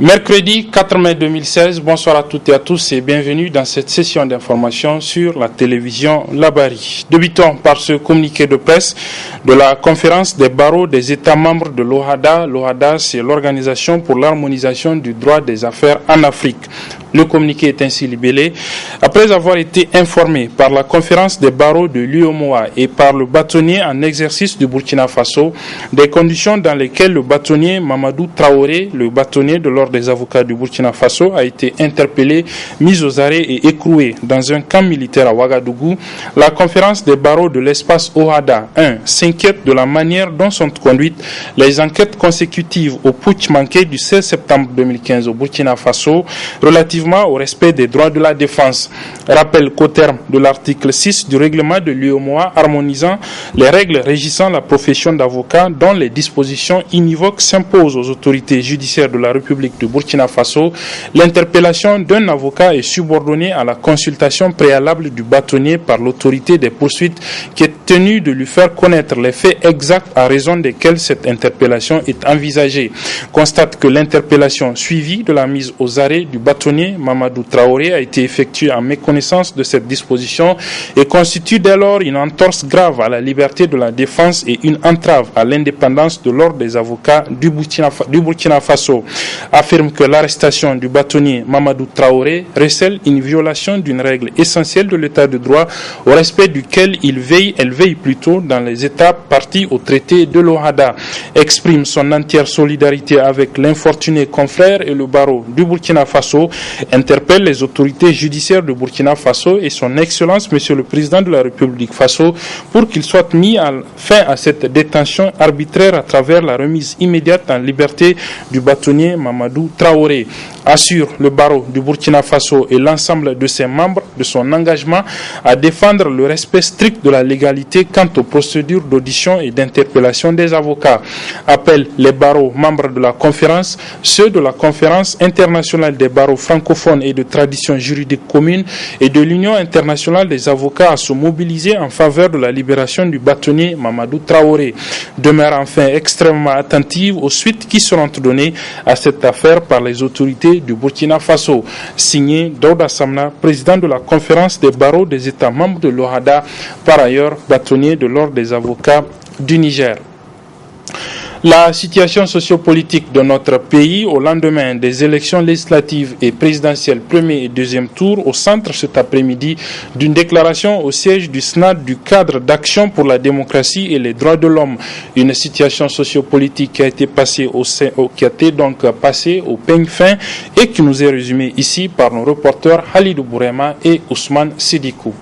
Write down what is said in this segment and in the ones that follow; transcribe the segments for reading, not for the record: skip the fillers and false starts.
Mercredi 4 mai 2016, bonsoir à toutes et à tous et bienvenue dans cette session d'information sur la télévision Labari. Débutons par ce communiqué de presse de la conférence des barreaux des États membres de l'OHADA. L'OHADA, c'est l'Organisation pour l'harmonisation du droit des affaires en Afrique. Le communiqué est ainsi libellé. Après avoir été informé par la conférence des barreaux de l'UEMOA et par le bâtonnier en exercice du Burkina Faso, des conditions dans lesquelles le bâtonnier Mamadou Traoré, le bâtonnier de l'Ordre des avocats du Burkina Faso, a été interpellé, mis aux arrêts et écroué dans un camp militaire à Ouagadougou, la conférence des barreaux de l'espace OHADA 1 s'inquiète de la manière dont sont conduites les enquêtes consécutives au putsch manqué du 16 septembre 2015 au Burkina Faso relativement au respect des droits de la défense. Rappelle qu'au terme de l'article 6 du règlement de l'UEMOA harmonisant les règles régissant la profession d'avocat dont les dispositions univoques s'imposent aux autorités judiciaires de la République du Burkina Faso, l'interpellation d'un avocat est subordonnée à la consultation préalable du bâtonnier par l'autorité des poursuites qui est tenue de lui faire connaître les faits exacts à raison desquels cette interpellation est envisagée. Constate que l'interpellation suivie de la mise aux arrêts du bâtonnier Mamadou Traoré a été effectuée en méconnaissance de cette disposition et constitue dès lors une entorse grave à la liberté de la défense et une entrave à l'indépendance de l'ordre des avocats du Burkina Faso. Affirme que l'arrestation du bâtonnier Mamadou Traoré recèle une violation d'une règle essentielle de l'état de droit au respect duquel elle veille plutôt dans les États partis au traité de l'OHADA. Exprime son entière solidarité avec l'infortuné confrère et le barreau du Burkina Faso, interpelle les autorités judiciaires de Burkina Faso et son Excellence Monsieur le Président de la République Faso pour qu'il soit mis fin à cette détention arbitraire à travers la remise immédiate en liberté du bâtonnier Mamadou Traoré. Assure le barreau du Burkina Faso et l'ensemble de ses membres de son engagement à défendre le respect strict de la légalité quant aux procédures d'audition et d'interpellation des avocats. Appelle les barreaux membres de la conférence, ceux de la conférence internationale des barreaux francophones et de tradition juridique commune et de l'Union internationale des avocats à se mobiliser en faveur de la libération du bâtonnier Mamadou Traoré. Demeure enfin extrêmement attentive aux suites qui seront données à cette affaire par les autorités du Burkina Faso. Signé Daouda Samna, président de la conférence des barreaux des États membres de l'OHADA, par ailleurs bâtonnier de l'Ordre des avocats du Niger. La situation sociopolitique de notre pays au lendemain des élections législatives et présidentielles premier et deuxième tour au centre cet après-midi d'une déclaration au siège du SNAD du cadre d'action pour la démocratie et les droits de l'homme. Une situation sociopolitique qui a été passée au peigne fin et qui nous est résumée ici par nos reporters Halidou Bourema et Ousmane Sidikou.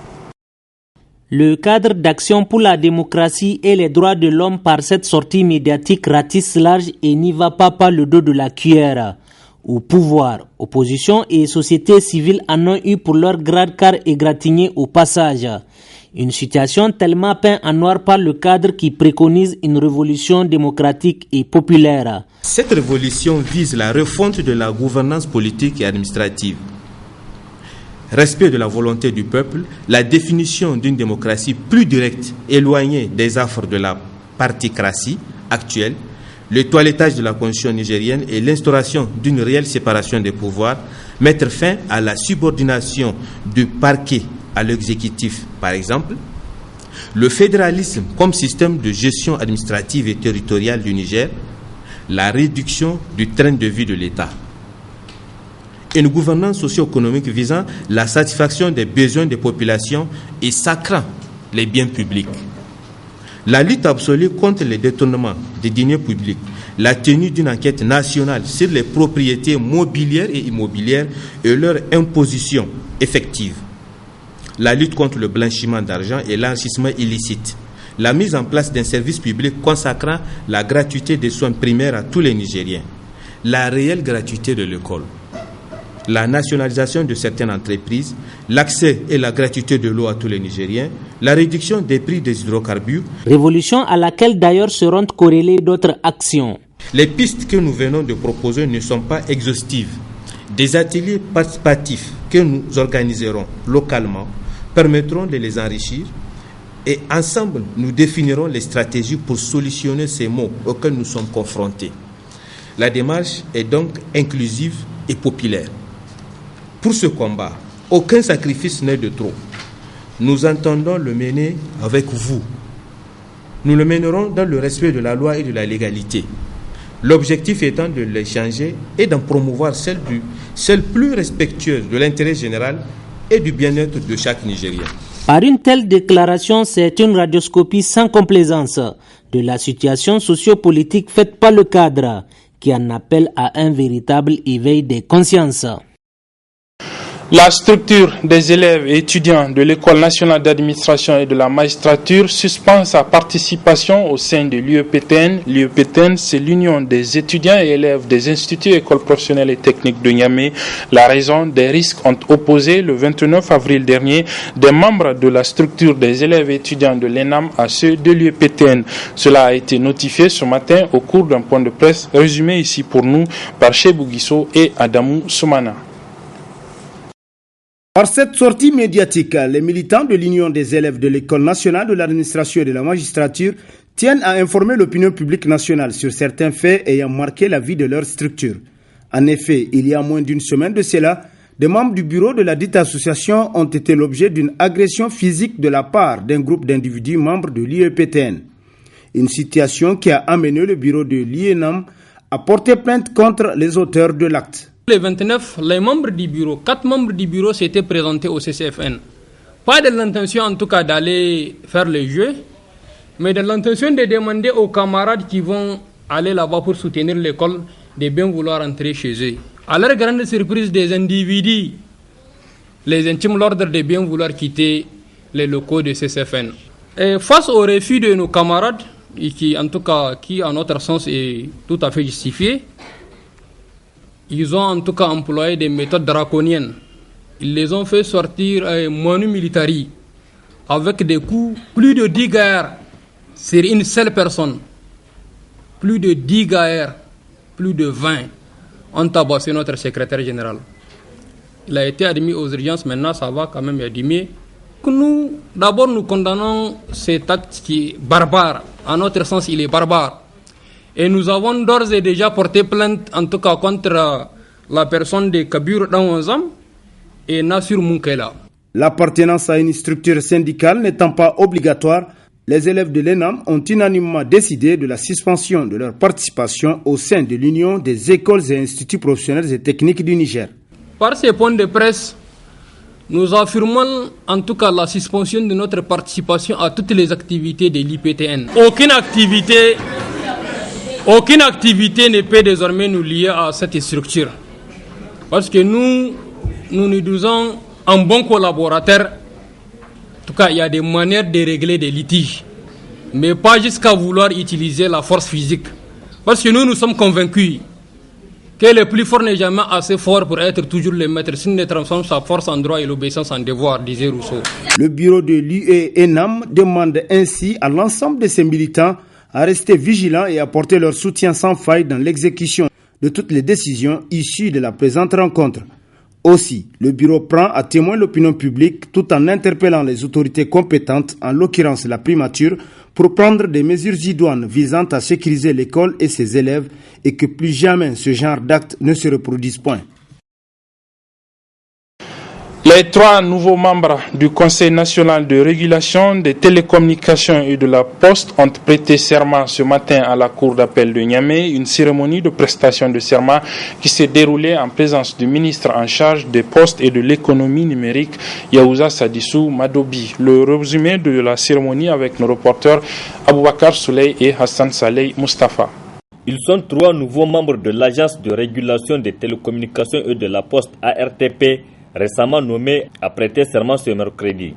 Le cadre d'action pour la démocratie et les droits de l'homme par cette sortie médiatique ratisse large et n'y va pas par le dos de la cuillère. Au pouvoir, opposition et société civile en ont eu pour leur grade car égratigné au passage. Une situation tellement peinte en noir par le cadre qui préconise une révolution démocratique et populaire. Cette révolution vise la refonte de la gouvernance politique et administrative. Respect de la volonté du peuple, la définition d'une démocratie plus directe, éloignée des affres de la particratie actuelle, le toilettage de la constitution nigérienne et l'instauration d'une réelle séparation des pouvoirs, mettre fin à la subordination du parquet à l'exécutif, par exemple, le fédéralisme comme système de gestion administrative et territoriale du Niger, la réduction du train de vie de l'État. Une gouvernance socio-économique visant la satisfaction des besoins des populations et sacrant les biens publics. La lutte absolue contre les détournements des deniers publics, la tenue d'une enquête nationale sur les propriétés mobilières et immobilières et leur imposition effective. La lutte contre le blanchiment d'argent et l'enrichissement illicite. La mise en place d'un service public consacrant la gratuité des soins primaires à tous les Nigériens. La réelle gratuité de l'école. La nationalisation de certaines entreprises, l'accès et la gratuité de l'eau à tous les Nigériens, la réduction des prix des hydrocarbures. Révolution à laquelle d'ailleurs seront corrélées d'autres actions. Les pistes que nous venons de proposer ne sont pas exhaustives. Des ateliers participatifs que nous organiserons localement permettront de les enrichir et ensemble nous définirons les stratégies pour solutionner ces maux auxquels nous sommes confrontés. La démarche est donc inclusive et populaire. Pour ce combat, aucun sacrifice n'est de trop. Nous entendons le mener avec vous. Nous le mènerons dans le respect de la loi et de la légalité. L'objectif étant de l'échanger et d'en promouvoir celle plus respectueuse de l'intérêt général et du bien-être de chaque Nigérien. Par une telle déclaration, c'est une radioscopie sans complaisance de la situation sociopolitique faite par le cadre, qui en appelle à un véritable éveil des consciences. La structure des élèves et étudiants de l'École nationale d'administration et de la magistrature suspend sa participation au sein de l'UEPTN. L'UEPTN, c'est l'union des étudiants et élèves des instituts écoles professionnelles et techniques de Niamey. La raison des risques ont opposé le 29 avril dernier des membres de la structure des élèves et étudiants de l'ENAM à ceux de l'UEPTN. Cela a été notifié ce matin au cours d'un point de presse résumé ici pour nous par Chebou Guisso et Adamou Soumana. Par cette sortie médiatique, les militants de l'Union des élèves de l'École nationale de l'administration et de la magistrature tiennent à informer l'opinion publique nationale sur certains faits ayant marqué la vie de leur structure. En effet, il y a moins d'une semaine de cela, des membres du bureau de la dite association ont été l'objet d'une agression physique de la part d'un groupe d'individus membres de l'IEPTN. Une situation qui a amené le bureau de l'IENAM à porter plainte contre les auteurs de l'acte. Le 29, les membres du bureau, 4 membres du bureau s'étaient présentés au CCFN. Pas de l'intention en tout cas d'aller faire le jeu, mais de l'intention de demander aux camarades qui vont aller là-bas pour soutenir l'école de bien vouloir entrer chez eux. À leur grande surprise, des individus les intiment l'ordre de bien vouloir quitter les locaux de CCFN. Et face au refus de nos camarades, qui en notre sens est tout à fait justifié, ils ont en tout cas employé des méthodes draconiennes. Ils les ont fait sortir manu militari avec des coups, plus de 10 gaillards sur une seule personne. Plus de 10 gaillards, plus de 20 ont tabassé notre secrétaire général. Il a été admis aux urgences, maintenant ça va quand même admis. Nous, d'abord, nous condamnons cet acte qui est barbare. À notre sens, il est barbare. Et nous avons d'ores et déjà porté plainte, en tout cas contre la personne de Kabir Dawanzam et Nassir Moukela. L'appartenance à une structure syndicale n'étant pas obligatoire, les élèves de l'ENAM ont unanimement décidé de la suspension de leur participation au sein de l'Union des écoles et instituts professionnels et techniques du Niger. Par ces points de presse, nous affirmons en tout cas la suspension de notre participation à toutes les activités de l'IPTN. Aucune activité ne peut désormais nous lier à cette structure. Parce que nous disons un bon collaborateur. En tout cas, il y a des manières de régler des litiges. Mais pas jusqu'à vouloir utiliser la force physique. Parce que nous sommes convaincus que le plus fort n'est jamais assez fort pour être toujours le maître. S'il ne transforme sa force en droit et l'obéissance en devoir, disait Rousseau. Le bureau de l'UENAM demande ainsi à l'ensemble de ses militants à rester vigilants et à apporter leur soutien sans faille dans l'exécution de toutes les décisions issues de la présente rencontre. Aussi, le bureau prend à témoin l'opinion publique tout en interpellant les autorités compétentes, en l'occurrence la primature, pour prendre des mesures idoines visant à sécuriser l'école et ses élèves et que plus jamais ce genre d'actes ne se reproduise point. Les 3 nouveaux membres du Conseil national de régulation des télécommunications et de la Poste ont prêté serment ce matin à la Cour d'appel de Niamey, une cérémonie de prestation de serment qui s'est déroulée en présence du ministre en charge des Postes et de l'économie numérique, Yaouza Sadissou Madobi. Le résumé de la cérémonie avec nos reporters Aboubakar Souley et Hassan Saleh Mustafa. Ils sont 3 nouveaux membres de l'Agence de régulation des télécommunications et de la Poste ARTP, récemment nommé à prêter serment ce mercredi.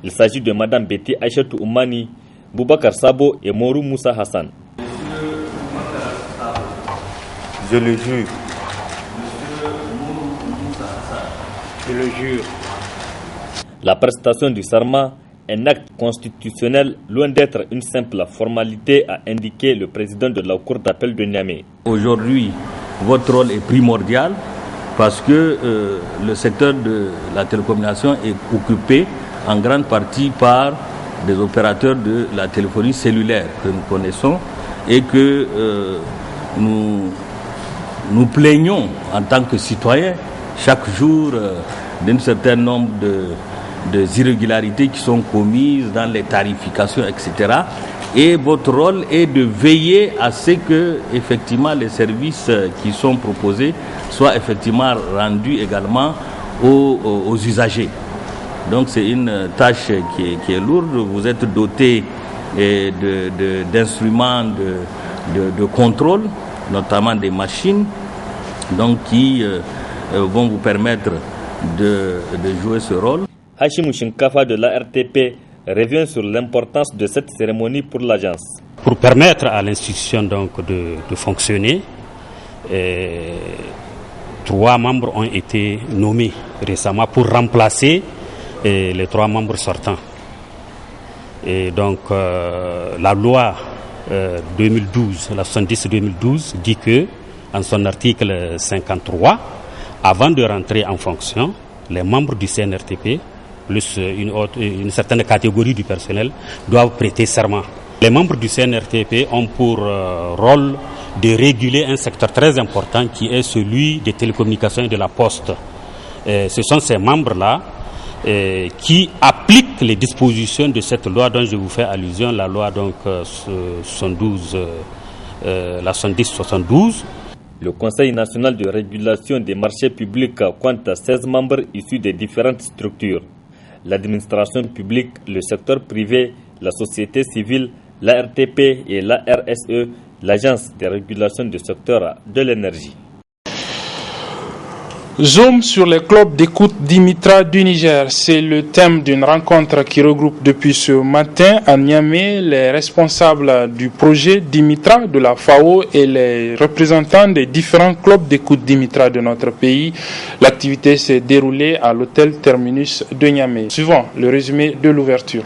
Il s'agit de Mme Betty Aïchatou Oumani, Boubacar Sabo et Morou Moussa Hassan. Je le jure. Je le jure. La prestation du serment, un acte constitutionnel loin d'être une simple formalité, a indiqué le président de la Cour d'appel de Niamey. Aujourd'hui, votre rôle est primordial parce que le secteur de la télécommunication est occupé en grande partie par des opérateurs de la téléphonie cellulaire que nous connaissons et que nous nous plaignons en tant que citoyens chaque jour d'un certain nombre de irrégularités qui sont commises dans les tarifications, etc. Et votre rôle est de veiller à ce que effectivement les services qui sont proposés soient effectivement rendus également aux usagers. Donc c'est une tâche qui est lourde. Vous êtes doté d'instruments de contrôle, notamment des machines, donc qui vont vous permettre de jouer ce rôle. Hashim Shinkafa de l'ARTP revient sur l'importance de cette cérémonie pour l'agence. Pour permettre à l'institution donc de fonctionner, 3 membres ont été nommés récemment pour remplacer les 3 membres sortants. Et donc la loi 2012, la 70-2012 dit que, en son article 53, avant de rentrer en fonction, les membres du CNRTP, plus une certaine catégorie du personnel, doivent prêter serment. Les membres du CNRTP ont pour rôle de réguler un secteur très important qui est celui des télécommunications et de la poste. Ce sont ces membres-là qui appliquent les dispositions de cette loi dont je vous fais allusion, la loi donc 70-72. Le Conseil national de régulation des marchés publics compte 16 membres issus des différentes structures. L'administration publique, le secteur privé, la société civile, l'ARTP et l'ARSE, l'Agence de régulation du secteur de l'énergie. Zoom sur les clubs d'écoute Dimitra du Niger. C'est le thème d'une rencontre qui regroupe depuis ce matin à Niamey les responsables du projet Dimitra de la FAO et les représentants des différents clubs d'écoute Dimitra de notre pays. L'activité s'est déroulée à l'hôtel Terminus de Niamey. Suivant le résumé de l'ouverture.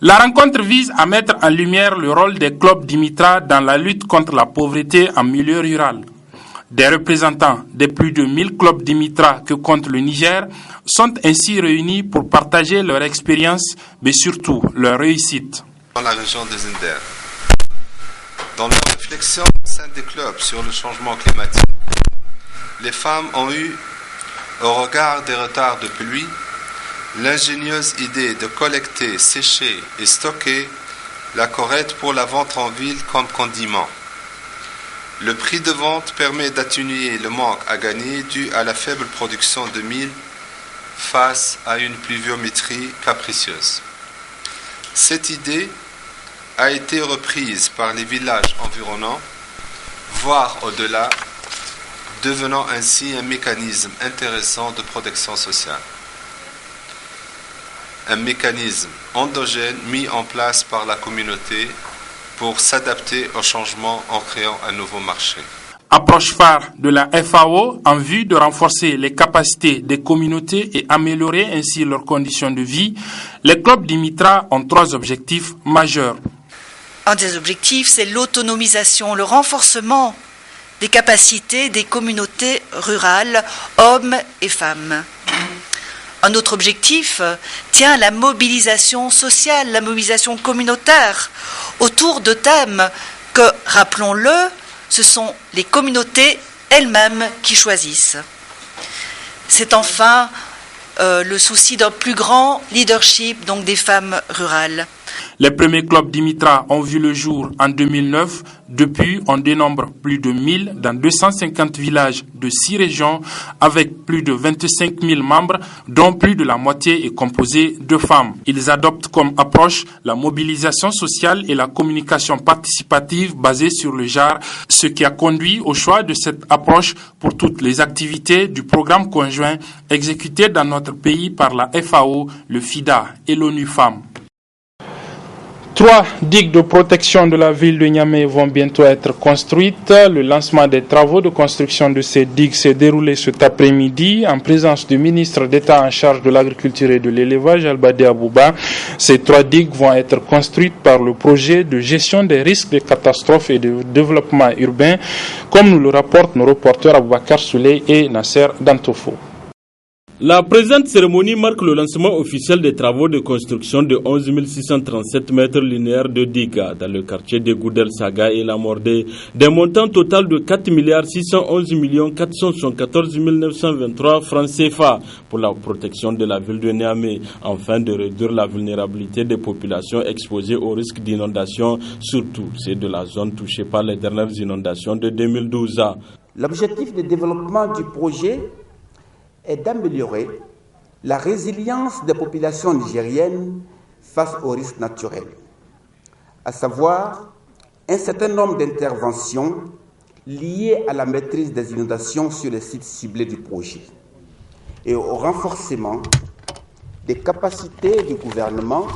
La rencontre vise à mettre en lumière le rôle des clubs Dimitra dans la lutte contre la pauvreté en milieu rural. Des représentants des plus de 1000 clubs Dimitra que compte le Niger sont ainsi réunis pour partager leur expérience, mais surtout leur réussite. Dans la région de Zinder, dans leur réflexion au sein des clubs sur le changement climatique, les femmes ont eu, au regard des retards de pluie, l'ingénieuse idée de collecter, sécher et stocker la corette pour la vente en ville comme condiment. Le prix de vente permet d'atténuer le manque à gagner dû à la faible production de mil face à une pluviométrie capricieuse. Cette idée a été reprise par les villages environnants, voire au-delà, devenant ainsi un mécanisme intéressant de protection sociale. Un mécanisme endogène mis en place par la communauté pour s'adapter au changement en créant un nouveau marché. Approche phare de la FAO en vue de renforcer les capacités des communautés et améliorer ainsi leurs conditions de vie, les clubs Dimitra ont 3 objectifs majeurs. Un des objectifs, c'est l'autonomisation, le renforcement des capacités des communautés rurales, hommes et femmes. Un autre objectif tient à la mobilisation sociale, la mobilisation communautaire autour de thèmes que, rappelons-le, ce sont les communautés elles-mêmes qui choisissent. C'est enfin le souci d'un plus grand leadership donc des femmes rurales. Les premiers clubs Dimitra ont vu le jour en 2009. Depuis, on dénombre plus de 1000 dans 250 villages de 6 régions avec plus de 25 000 membres, dont plus de la moitié est composée de femmes. Ils adoptent comme approche la mobilisation sociale et la communication participative basée sur le genre, ce qui a conduit au choix de cette approche pour toutes les activités du programme conjoint exécuté dans notre pays par la FAO, le FIDA et l'ONU Femmes. 3 digues de protection de la ville de Niamey vont bientôt être construites. Le lancement des travaux de construction de ces digues s'est déroulé cet après-midi en présence du ministre d'État en charge de l'agriculture et de l'élevage, Albade Abouba. Ces 3 digues vont être construites par le projet de gestion des risques de catastrophes et de développement urbain, comme nous le rapportent nos reporters Aboubakar Souley et Nasser Dantofo. La présente cérémonie marque le lancement officiel des travaux de construction de 11 637 mètres linéaires de digues dans le quartier de Goudel Saga et la Mordée, d'un montant total de 4 611 474 923 francs CFA pour la protection de la ville de Niamey, afin de réduire la vulnérabilité des populations exposées au risque d'inondation, surtout ceux de la zone touchée par les dernières inondations de 2012. L'objectif de développement du projet est d'améliorer la résilience des populations nigériennes face aux risques naturels, à savoir un certain nombre d'interventions liées à la maîtrise des inondations sur les sites ciblés du projet et au renforcement des capacités du gouvernement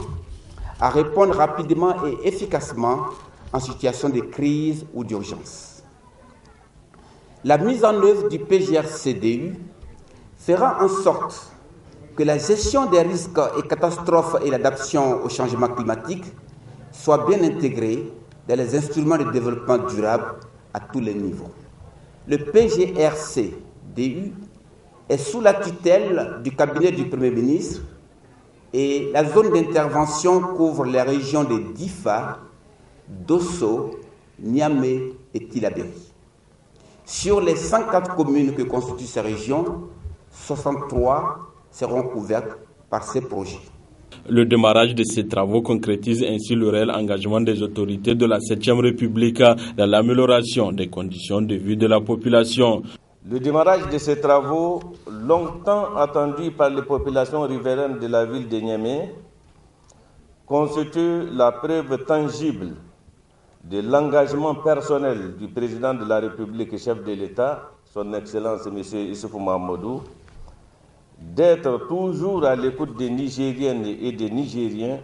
à répondre rapidement et efficacement en situation de crise ou d'urgence. La mise en œuvre du PGR-CDU fera en sorte que la gestion des risques et catastrophes et l'adaptation au changement climatique soient bien intégrées dans les instruments de développement durable à tous les niveaux. Le PGR-CDU est sous la tutelle du cabinet du Premier ministre et la zone d'intervention couvre les régions de Difa, Dosso, Niamey et Tillabéri. Sur les 104 communes que constituent ces régions, 63 seront couvertes par ces projets. Le démarrage de ces travaux concrétise ainsi le réel engagement des autorités de la 7e République dans l'amélioration des conditions de vie de la population. Le démarrage de ces travaux, longtemps attendus par les populations riveraines de la ville de Niamey, constitue la preuve tangible de l'engagement personnel du président de la République et chef de l'État, son Excellence M. Issoufou Mahamadou, d'être toujours à l'écoute des Nigériennes et des Nigériens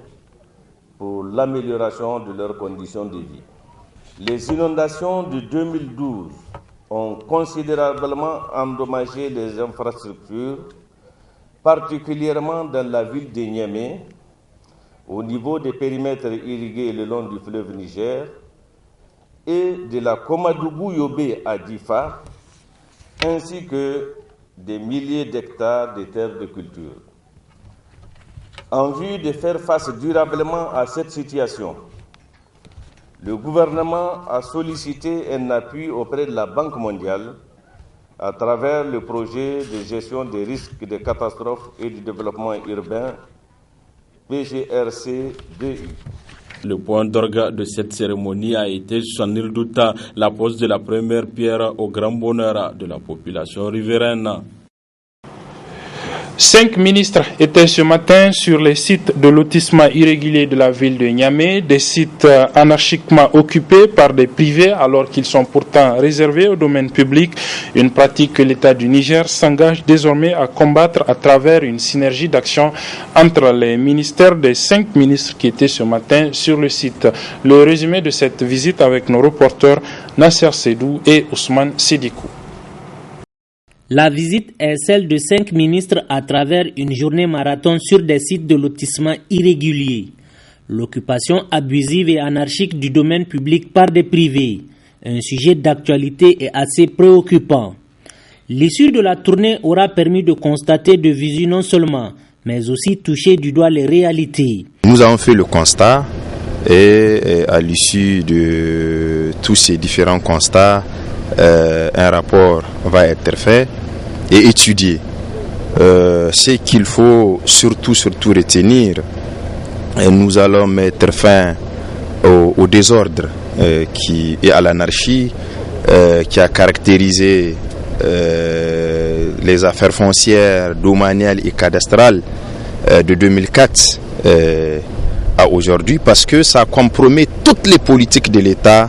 pour l'amélioration de leurs conditions de vie. Les inondations de 2012 ont considérablement endommagé les infrastructures, particulièrement dans la ville de Niamey, au niveau des périmètres irrigués le long du fleuve Niger, et de la Komadougou-Yobé à Difa, ainsi que des milliers d'hectares de terres de culture. En vue de faire face durablement à cette situation, le gouvernement a sollicité un appui auprès de la Banque mondiale à travers le projet de gestion des risques de catastrophes et du développement urbain, PGRC-DU. Le point d'orgue de cette cérémonie a été sans nul doute la pose de la première pierre au grand bonheur de la population riveraine. 5 ministres étaient ce matin sur les sites de lotissement irrégulier de la ville de Niamey, des sites anarchiquement occupés par des privés alors qu'ils sont pourtant réservés au domaine public, une pratique que l'État du Niger s'engage désormais à combattre à travers une synergie d'action entre les ministères des 5 ministres qui étaient ce matin sur le site. Le résumé de cette visite avec nos reporters Nasser Sedou et Ousmane Sidikou. La visite est celle de 5 ministres à travers une journée marathon sur des sites de lotissement irréguliers. L'occupation abusive et anarchique du domaine public par des privés, un sujet d'actualité et assez préoccupant. L'issue de la tournée aura permis de constater de visu non seulement, mais aussi toucher du doigt les réalités. Nous avons fait le constat et à l'issue de tous ces différents constats, un rapport va être fait et étudié. Ce qu'il faut surtout retenir, et nous allons mettre fin au désordre et à l'anarchie qui a caractérisé les affaires foncières, domaniales et cadastrales de 2004 à aujourd'hui, parce que ça compromet toutes les politiques de l'État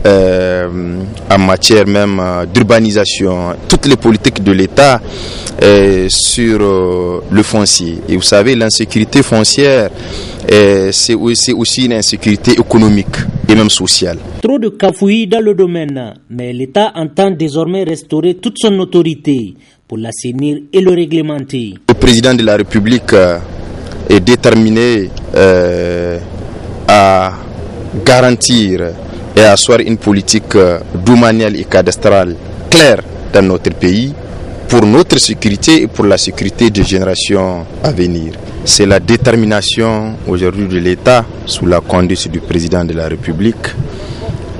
en matière même d'urbanisation, toutes les politiques de l'État sur le foncier. Et vous savez, l'insécurité foncière, c'est aussi une insécurité économique et même sociale. Trop de cafouillis dans le domaine, mais l'État entend désormais restaurer toute son autorité pour l'assainir et le réglementer. Le président de la République est déterminé à garantir et à asseoir une politique domaniale et cadastrale claire dans notre pays, pour notre sécurité et pour la sécurité des générations à venir. C'est la détermination aujourd'hui de l'État, sous la conduite du président de la République,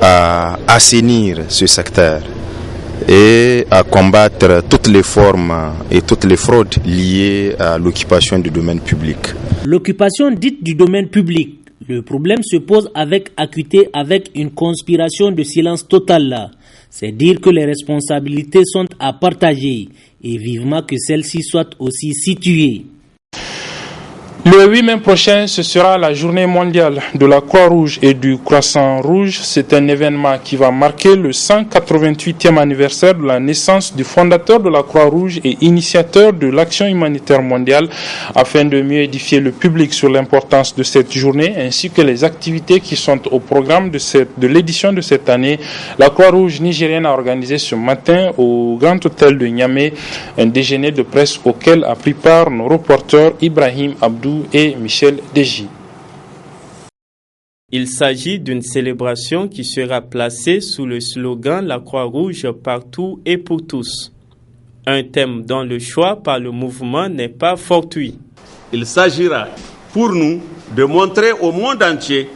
à assainir ce secteur et à combattre toutes les formes et toutes les fraudes liées à l'occupation du domaine public. L'occupation dite du domaine public, le problème se pose avec acuité avec une conspiration de silence total. C'est dire que les responsabilités sont à partager et vivement que celles-ci soient aussi situées. Le 8 mai prochain, ce sera la journée mondiale de la Croix-Rouge et du Croissant-Rouge. C'est un événement qui va marquer le 188e anniversaire de la naissance du fondateur de la Croix-Rouge et initiateur de l'action humanitaire mondiale, afin de mieux édifier le public sur l'importance de cette journée ainsi que les activités qui sont au programme de l'édition de cette année. La Croix-Rouge nigérienne a organisé ce matin au Grand Hôtel de Niamey un déjeuner de presse auquel a pris part nos reporters Ibrahim Abdou et Michel Deji. Il s'agit d'une célébration qui sera placée sous le slogan « La Croix-Rouge partout et pour tous ». Un thème dont le choix par le mouvement n'est pas fortuit. Il s'agira pour nous de montrer au monde entier,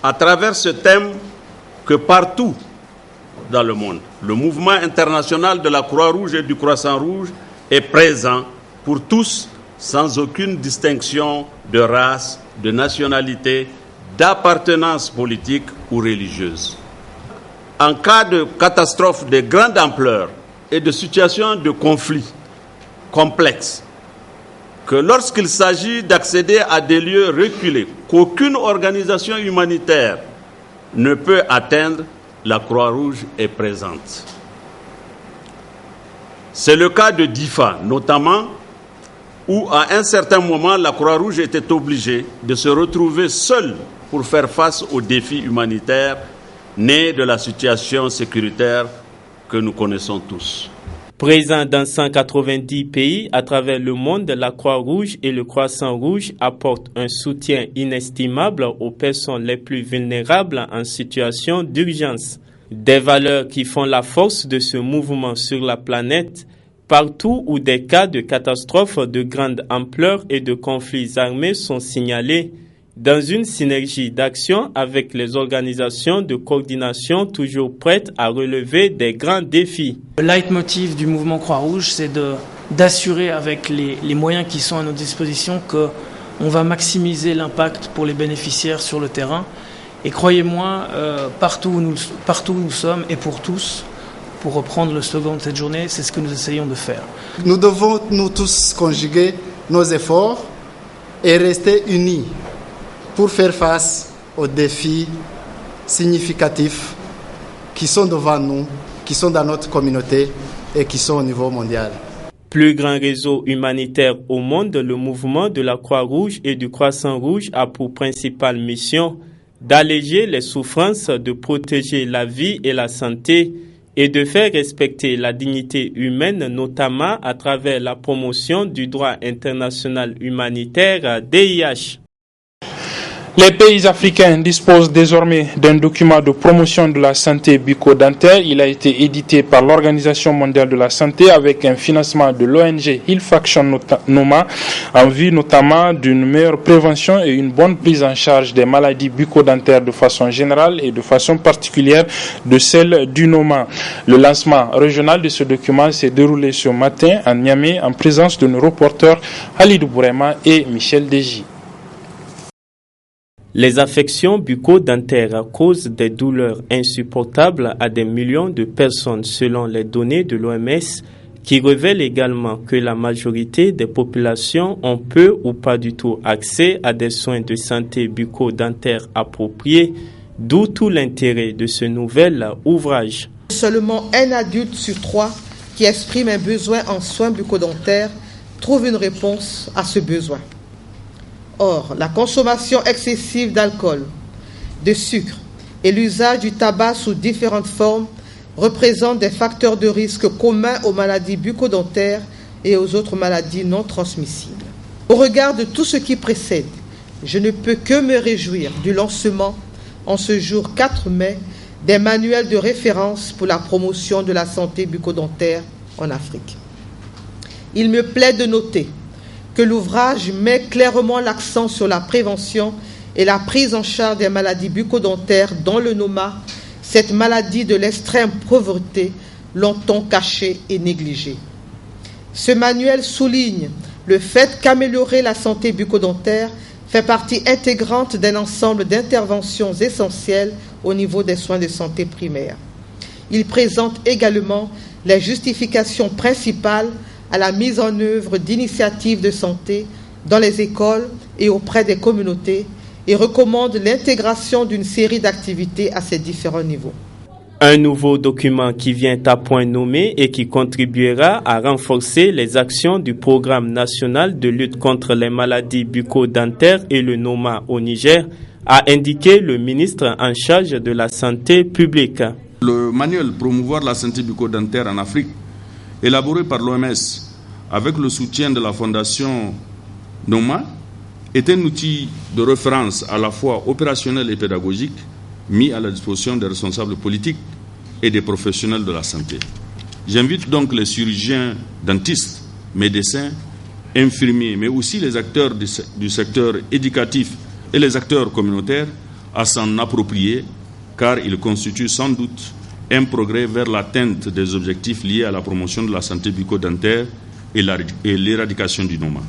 à travers ce thème, que partout dans le monde, le mouvement international de la Croix-Rouge et du Croissant-Rouge est présent pour tous, sans aucune distinction de race, de nationalité, d'appartenance politique ou religieuse. En cas de catastrophe de grande ampleur et de situation de conflit complexe, que lorsqu'il s'agit d'accéder à des lieux reculés qu'aucune organisation humanitaire ne peut atteindre, la Croix-Rouge est présente. C'est le cas de Difa, notamment, où à un certain moment, la Croix-Rouge était obligée de se retrouver seule pour faire face aux défis humanitaires nés de la situation sécuritaire que nous connaissons tous. Présent dans 190 pays à travers le monde, la Croix-Rouge et le Croissant-Rouge apportent un soutien inestimable aux personnes les plus vulnérables en situation d'urgence. Des valeurs qui font la force de ce mouvement sur la planète, partout où des cas de catastrophes de grande ampleur et de conflits armés sont signalés, dans une synergie d'action avec les organisations de coordination toujours prêtes à relever des grands défis. Le leitmotiv du mouvement Croix-Rouge, c'est d'assurer avec les moyens qui sont à notre disposition qu'on va maximiser l'impact pour les bénéficiaires sur le terrain. Et croyez-moi, partout où nous sommes et pour tous, pour reprendre le slogan de cette journée, c'est ce que nous essayons de faire. Nous devons, nous tous, conjuguer nos efforts et rester unis pour faire face aux défis significatifs qui sont devant nous, qui sont dans notre communauté et qui sont au niveau mondial. Plus grand réseau humanitaire au monde, le mouvement de la Croix-Rouge et du Croissant-Rouge a pour principale mission d'alléger les souffrances, de protéger la vie et la santé et de faire respecter la dignité humaine, notamment à travers la promotion du droit international humanitaire DIH. Les pays africains disposent désormais d'un document de promotion de la santé bucco-dentaire. Il a été édité par l'Organisation mondiale de la santé avec un financement de l'ONG Health Action Noma en vue notamment d'une meilleure prévention et une bonne prise en charge des maladies bucco-dentaires de façon générale et de façon particulière de celle du Noma. Le lancement régional de ce document s'est déroulé ce matin à Niamey en présence de nos reporters Halidou Bourema et Michel Deji. Les affections bucco-dentaires causent des douleurs insupportables à des millions de personnes selon les données de l'OMS qui révèlent également que la majorité des populations ont peu ou pas du tout accès à des soins de santé bucco-dentaires appropriés, d'où tout l'intérêt de ce nouvel ouvrage. Seulement un adulte sur 3 qui exprime un besoin en soins bucco-dentaires trouve une réponse à ce besoin. Or, la consommation excessive d'alcool, de sucre et l'usage du tabac sous différentes formes représentent des facteurs de risque communs aux maladies bucco-dentaires et aux autres maladies non transmissibles. Au regard de tout ce qui précède, je ne peux que me réjouir du lancement, en ce jour 4 mai, des manuels de référence pour la promotion de la santé bucco-dentaire en Afrique. il me plaît de noter que l'ouvrage met clairement l'accent sur la prévention et la prise en charge des maladies bucco-dentaires dans le Noma, cette maladie de l'extrême pauvreté longtemps cachée et négligée. Ce manuel souligne le fait qu'améliorer la santé bucco-dentaire fait partie intégrante d'un ensemble d'interventions essentielles au niveau des soins de santé primaires. Il présente également les justifications principales à la mise en œuvre d'initiatives de santé dans les écoles et auprès des communautés et recommande l'intégration d'une série d'activités à ces différents niveaux. Un nouveau document qui vient à point nommé et qui contribuera à renforcer les actions du programme national de lutte contre les maladies bucco-dentaires et le Noma au Niger, a indiqué le ministre en charge de la santé publique. Le manuel Promouvoir la santé bucco-dentaire en Afrique, élaboré par l'OMS avec le soutien de la fondation Noma, est un outil de référence à la fois opérationnel et pédagogique mis à la disposition des responsables politiques et des professionnels de la santé. J'invite donc les chirurgiens, dentistes, médecins, infirmiers, mais aussi les acteurs du secteur éducatif et les acteurs communautaires à s'en approprier, car il constitue sans doute un progrès vers l'atteinte des objectifs liés à la promotion de la santé bucco-dentaire et l'éradication du Noma.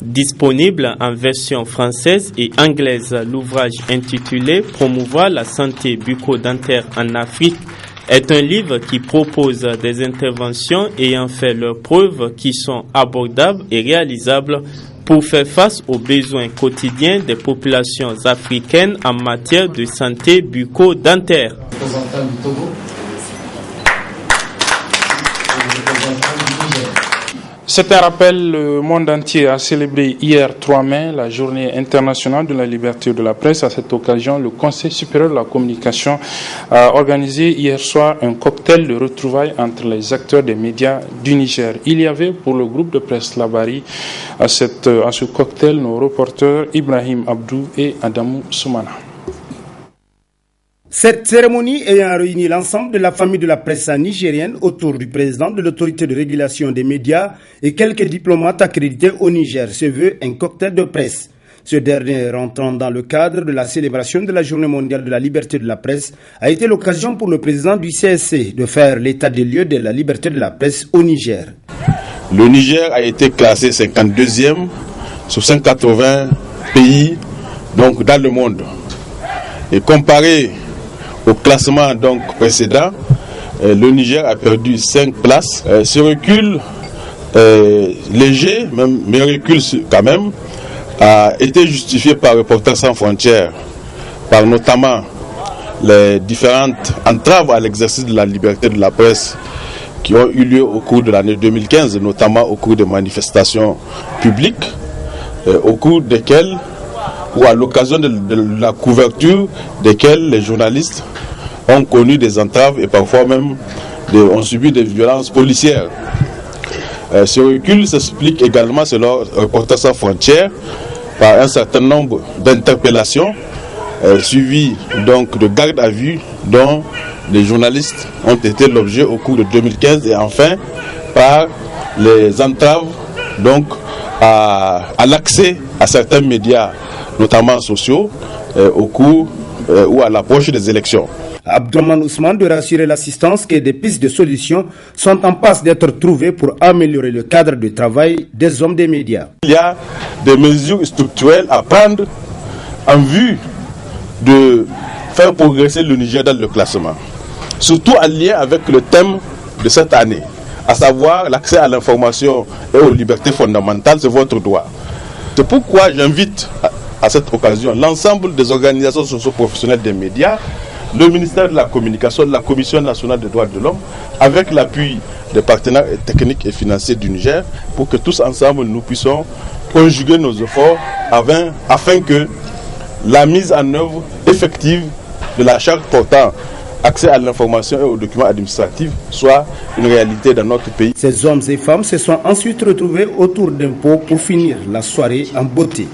Disponible en version française et anglaise, l'ouvrage intitulé « Promouvoir la santé bucco-dentaire en Afrique » est un livre qui propose des interventions ayant fait leurs preuves qui sont abordables et réalisables pour faire face aux besoins quotidiens des populations africaines en matière de santé bucco-dentaire. C'est un rappel, le monde entier a célébré hier 3 mai la journée internationale de la liberté de la presse. À cette occasion, le Conseil supérieur de la communication a organisé hier soir un cocktail de retrouvailles entre les acteurs des médias du Niger. Il y avait pour le groupe de presse Labari à ce cocktail nos reporters Ibrahim Abdou et Adamou Soumana. Cette cérémonie ayant réuni l'ensemble de la famille de la presse nigérienne autour du président de l'autorité de régulation des médias et quelques diplomates accrédités au Niger se veut un cocktail de presse. Ce dernier, rentrant dans le cadre de la célébration de la Journée mondiale de la liberté de la presse, a été l'occasion pour le président du CSC de faire l'état des lieux de la liberté de la presse au Niger. Le Niger a été classé 52e sur 180 pays donc, dans le monde. Et comparé au classement donc précédent, le Niger a perdu 5 places. Ce recul léger, mais recul quand même, a été justifié par Reporters sans frontières, par notamment les différentes entraves à l'exercice de la liberté de la presse qui ont eu lieu au cours de l'année 2015, notamment au cours des manifestations publiques, au cours desquelles ou à l'occasion de la couverture desquelles les journalistes ont connu des entraves et parfois même ont subi des violences policières. Ce recul s'explique également, selon Reporters sans frontières, par un certain nombre d'interpellations suivies donc de gardes à vue dont les journalistes ont été l'objet au cours de 2015 et enfin par les entraves donc à l'accès à certains médias notamment sociaux, au cours ou à l'approche des élections. Abdourahmane Ousmane de rassurer l'assistance que des pistes de solutions sont en passe d'être trouvées pour améliorer le cadre de travail des hommes des médias. Il y a des mesures structurelles à prendre en vue de faire progresser le Niger dans le classement, surtout en lien avec le thème de cette année, à savoir l'accès à l'information et aux libertés fondamentales, c'est votre droit. C'est pourquoi j'invite à cette occasion l'ensemble des organisations socio-professionnelles des médias, le ministère de la Communication, la Commission nationale des droits de l'homme, avec l'appui des partenaires techniques et financiers du Niger, pour que tous ensemble nous puissions conjuguer nos efforts afin que la mise en œuvre effective de la charte portant accès à l'information et aux documents administratifs soit une réalité dans notre pays. Ces hommes et femmes se sont ensuite retrouvés autour d'un pot pour finir la soirée en beauté.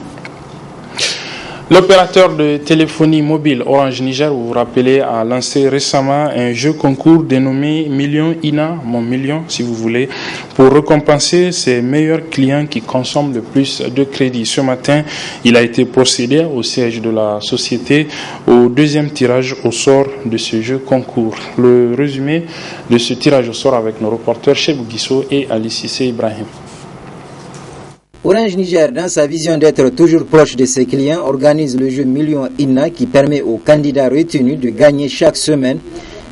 L'opérateur de téléphonie mobile Orange Niger, vous vous rappelez, a lancé récemment un jeu concours dénommé Million INA, mon million si vous voulez, pour récompenser ses meilleurs clients qui consomment le plus de crédit. Ce matin, il a été procédé au siège de la société au deuxième tirage au sort de ce jeu concours. Le résumé de ce tirage au sort avec nos reporters Chebou Guisso et Ali Cissé Ibrahim. Orange Niger, dans sa vision d'être toujours proche de ses clients, organise le jeu Million INA qui permet aux candidats retenus de gagner chaque semaine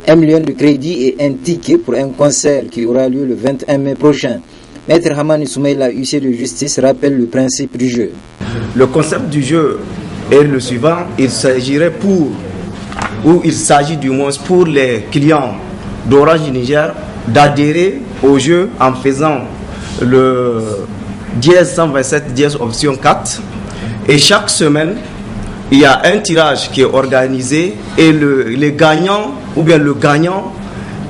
1 million de crédits et un ticket pour un concert qui aura lieu le 21 mai prochain. Maître Hamani Soumaïla, huissier de justice, rappelle le principe du jeu. Le concept du jeu est le suivant. Il s'agit du moins pour les clients d'Orange Niger d'adhérer au jeu en faisant le dièse 127 dièse option 4, et chaque semaine il y a un tirage qui est organisé et les gagnants ou bien le gagnant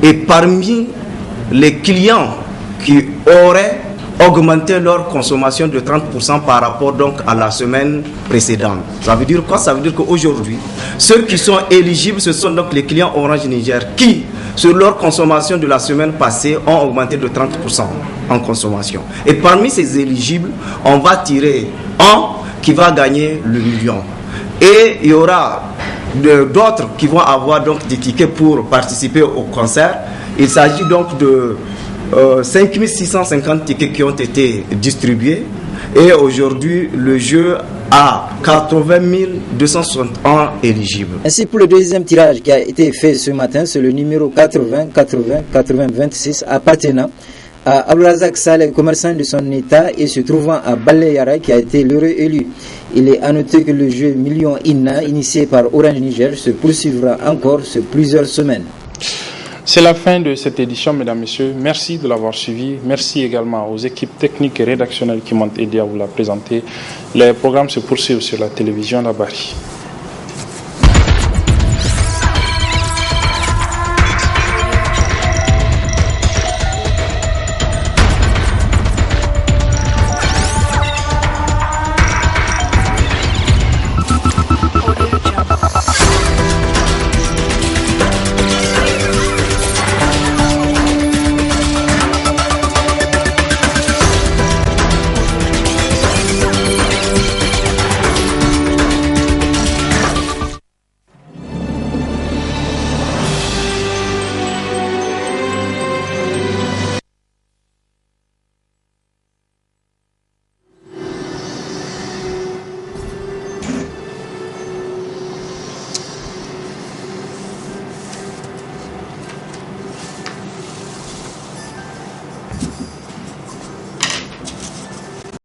est parmi les clients qui auraient augmenté leur consommation de 30% par rapport donc à la semaine précédente. Ça veut dire quoi? Ça veut dire qu'aujourd'hui, ceux qui sont éligibles, ce sont donc les clients Orange Niger qui, sur leur consommation de la semaine passée, ont augmenté de 30% en consommation. Et parmi ces éligibles, on va tirer un qui va gagner le million. Et il y aura d'autres qui vont avoir donc des tickets pour participer au concert. Il s'agit donc de 5650 tickets qui ont été distribués, et aujourd'hui le jeu a 80 261 éligibles. Ainsi, pour le deuxième tirage qui a été fait ce matin, c'est le numéro 80 26 appartenant à Abourazak Saleh, commerçant de son état et se trouvant à Baleyara, qui a été l'heureux élu. Il est à noter que le jeu Million INA, initié par Orange Niger, se poursuivra encore sur plusieurs semaines. C'est la fin de cette édition, mesdames, messieurs. Merci de l'avoir suivi. Merci également aux équipes techniques et rédactionnelles qui m'ont aidé à vous la présenter. Les programmes se poursuivent sur la télévision Labari.